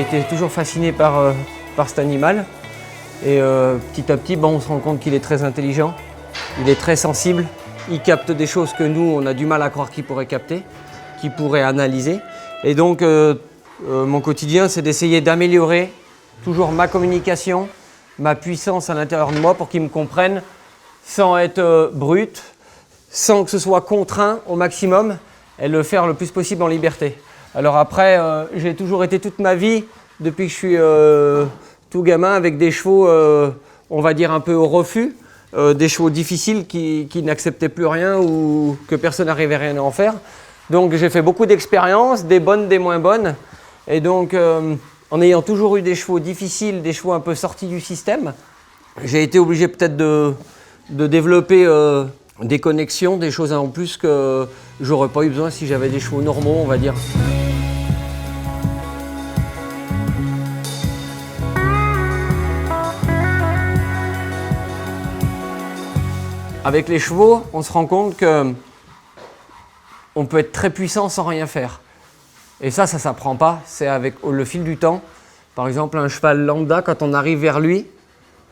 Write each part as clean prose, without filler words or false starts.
été toujours fasciné par cet animal. Et petit à petit, on se rend compte qu'il est très intelligent, il est très sensible, il capte des choses que nous, on a du mal à croire qu'il pourrait capter, qu'il pourrait analyser. Et donc, mon quotidien, c'est d'essayer d'améliorer toujours ma communication, ma puissance à l'intérieur de moi pour qu'il me comprenne sans être brut, sans que ce soit contraint au maximum et le faire le plus possible en liberté. Alors après, j'ai toujours été toute ma vie, depuis que je suis tout gamin, avec des chevaux, on va dire un peu au refus, des chevaux difficiles qui n'acceptaient plus rien ou que personne n'arrivait rien à en faire. Donc j'ai fait beaucoup d'expériences, des bonnes, des moins bonnes. Et donc en ayant toujours eu des chevaux difficiles, des chevaux un peu sortis du système, j'ai été obligé peut-être de développer des connexions, des choses en plus que j'aurais pas eu besoin si j'avais des chevaux normaux, on va dire. Avec les chevaux, on se rend compte qu'on peut être très puissant sans rien faire. Et ça s'apprend pas, c'est avec le fil du temps. Par exemple, un cheval lambda, quand on arrive vers lui,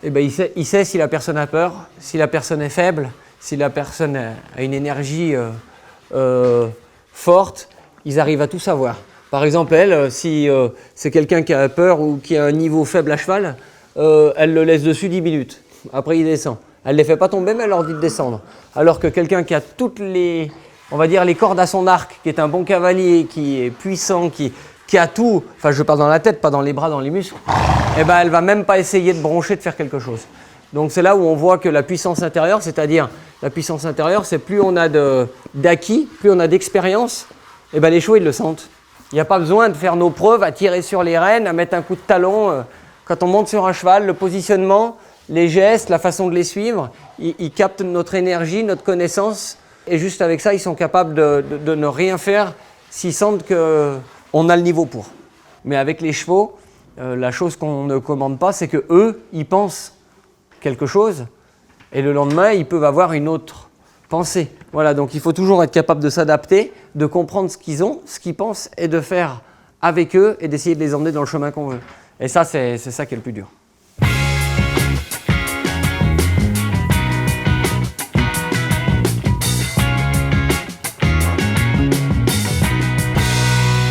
eh ben, il sait si la personne a peur, si la personne est faible, si la personne a une énergie forte, ils arrivent à tout savoir. Par exemple, elle, si c'est quelqu'un qui a peur ou qui a un niveau faible à cheval, elle le laisse dessus 10 minutes. Après, il descend. Elle ne les fait pas tomber, mais elle leur dit de descendre. Alors que quelqu'un qui a toutes les, on va dire, les cordes à son arc, qui est un bon cavalier, qui est puissant, qui a tout, enfin je parle dans la tête, pas dans les bras, dans les muscles, eh ben, elle ne va même pas essayer de broncher, de faire quelque chose. Donc c'est là où on voit que la puissance intérieure, c'est-à-dire la puissance intérieure, c'est plus on a d'acquis, plus on a d'expérience, eh ben, les chevaux ils le sentent. Il n'y a pas besoin de faire nos preuves, à tirer sur les rênes, à mettre un coup de talon. Quand on monte sur un cheval, le positionnement, les gestes, la façon de les suivre, ils captent notre énergie, notre connaissance. Et juste avec ça, ils sont capables de ne rien faire s'ils sentent qu'on a le niveau pour. Mais avec les chevaux, la chose qu'on ne commande pas, c'est qu'eux, ils pensent quelque chose et le lendemain, ils peuvent avoir une autre pensée. Voilà, donc il faut toujours être capable de s'adapter, de comprendre ce qu'ils ont, ce qu'ils pensent et de faire avec eux et d'essayer de les emmener dans le chemin qu'on veut. Et ça, c'est ça qui est le plus dur.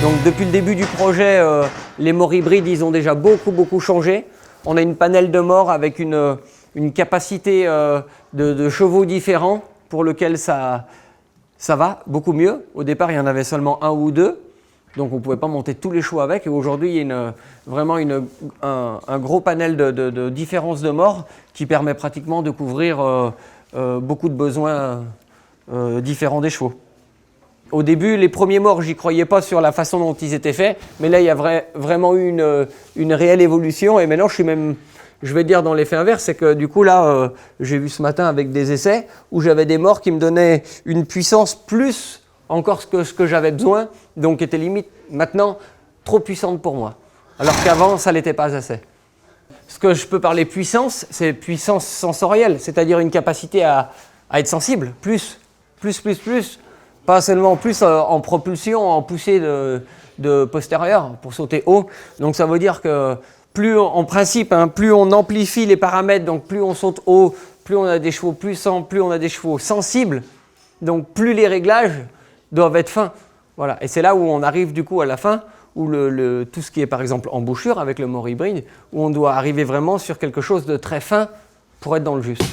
Donc depuis le début du projet, les morts hybrides, ils ont déjà beaucoup changé. On a une panelle de morts avec une capacité de chevaux différents pour lequel ça va beaucoup mieux. Au départ, il y en avait seulement un ou deux, donc on ne pouvait pas monter tous les chevaux avec. Et aujourd'hui, il y a vraiment un gros panel de différences de morts qui permet pratiquement de couvrir beaucoup de besoins différents des chevaux. Au début, les premiers morts, j'y croyais pas sur la façon dont ils étaient faits, mais là, il y a vraiment eu une réelle évolution. Et maintenant, je suis même, je vais dire dans l'effet inverse, c'est que du coup, là, j'ai vu ce matin avec des essais où j'avais des morts qui me donnaient une puissance plus encore que ce que j'avais besoin, donc qui était limite maintenant trop puissante pour moi. Alors qu'avant, ça l'était pas assez. Ce que je peux parler puissance, c'est puissance sensorielle, c'est-à-dire une capacité à être sensible, plus. Pas seulement plus en propulsion, en poussée de postérieur pour sauter haut. Donc ça veut dire que plus en principe, plus on amplifie les paramètres, donc plus on saute haut, plus on a des chevaux puissants, plus on a des chevaux sensibles, donc plus les réglages doivent être fins. Voilà. Et c'est là où on arrive du coup à la fin, où tout ce qui est par exemple embouchure avec le mort hybride, où on doit arriver vraiment sur quelque chose de très fin pour être dans le juste.